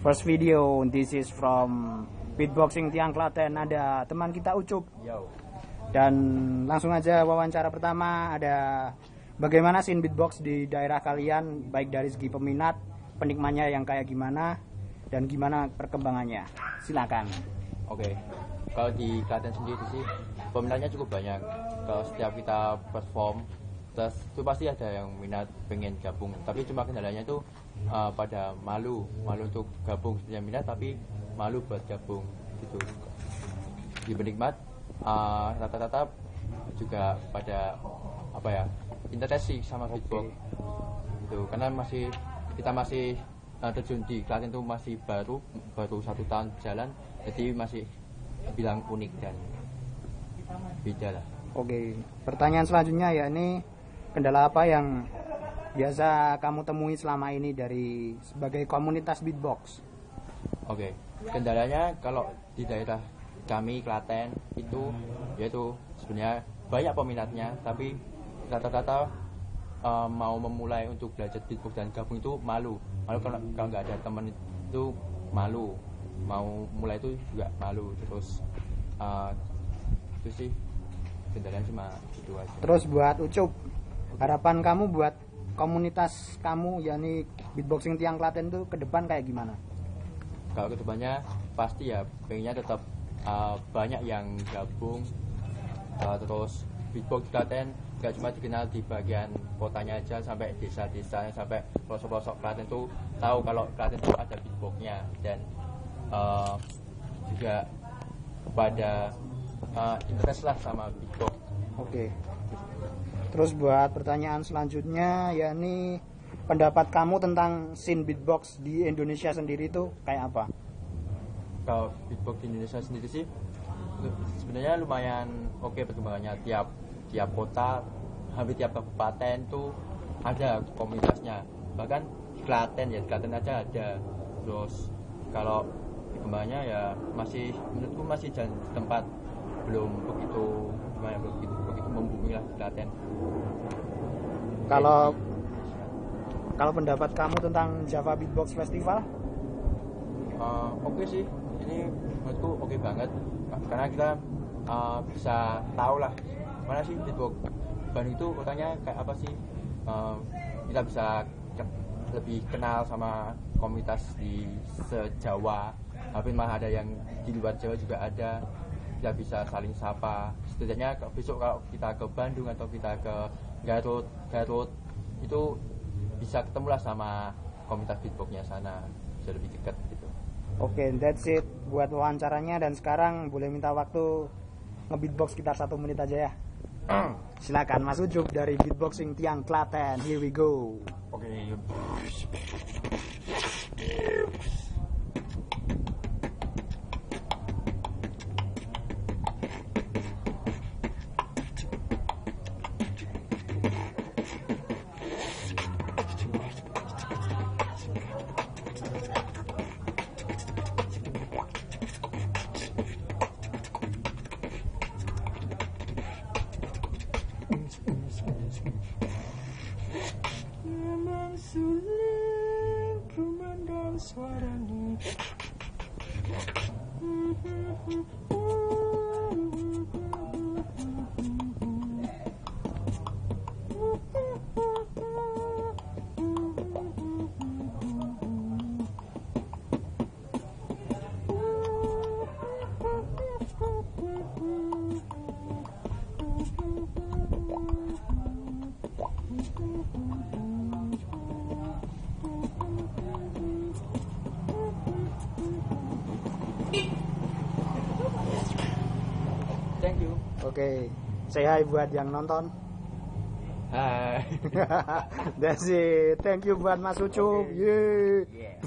First video, this is from Beatboxing Tiang Klaten. Ada teman kita Ucup. Yo. Dan langsung aja wawancara pertama, ada bagaimana scene beatbox di daerah kalian, baik dari segi peminat, penikmatnya yang kayak gimana, dan gimana perkembangannya. Silakan. Oke. Kalau di Klaten sendiri sih peminatnya cukup banyak. Kalau setiap kita perform, terus itu pasti ada yang minat pengen gabung. Tapi cuma kendalanya itu pada malu untuk gabung, sebenarnya minat tapi malu buat gabung gitu. Di penikmat rata-rata juga pada apa ya, interest sama beatbox gitu, karena kita masih terjun di Klaten itu masih baru 1 tahun jalan, jadi masih bilang unik dan beda lah. Oke, pertanyaan selanjutnya ya, ini kendala apa yang biasa kamu temui selama ini dari sebagai komunitas beatbox? Oke, kendalanya kalau di daerah kami Klaten itu yaitu sebenarnya banyak peminatnya, tapi rata-rata mau memulai untuk belajar beatbox dan gabung itu malu kalau nggak ada teman itu malu, mau mulai itu juga malu. Terus itu sih kendalanya cuma itu aja. Terus buat Ucup, harapan kamu buat komunitas kamu yakni Beatboxing Tiang Klaten itu ke depan kayak gimana? Kalau kedepannya pasti ya pengennya tetap banyak yang gabung, terus beatbox Klaten gak cuma dikenal di bagian kotanya aja, sampai desa-desa, sampai pelosok-pelosok Klaten tuh tahu kalau Klaten itu ada beatboxnya, dan juga pada interest lah sama beatbox. Oke. Terus buat pertanyaan selanjutnya, yakni pendapat kamu tentang scene beatbox di Indonesia sendiri itu kayak apa? Kalau beatbox di Indonesia sendiri sih sebenarnya lumayan oke perkembangannya. Tiap kota, hampir tiap kabupaten tuh ada komunitasnya. Bahkan Klaten aja ada. Terus kalau perkembangannya ya menurutku masih di tempat belum begitu membumi lah Klaten. Kalau pendapat kamu tentang Java Beatbox Festival? Oke sih, ini menurutku oke banget, karena kita bisa tahu lah mana sih beatbox Bandung itu kotanya kayak apa sih. Kita bisa lebih kenal sama komunitas di se-Jawa, tapi malah ada yang di luar Jawa juga ada. Kita bisa saling sapa. Setidaknya besok kalau kita ke Bandung atau kita ke Garut itu bisa ketemu lah sama komunitas beatboxnya sana, bisa lebih dekat gitu. Oke, that's it buat wawancaranya, dan sekarang boleh minta waktu nge-beatbox sekitar 1 menit aja ya. Silakan Mas Ucup dari Beatboxing Tiang Klaten. Here we go. Oke. Memang sulit ku mendal suaramu. Thank you. Oke, say hi buat yang nonton. Hai. That's it. Thank you buat Mas Ucup. Okay. Yeah.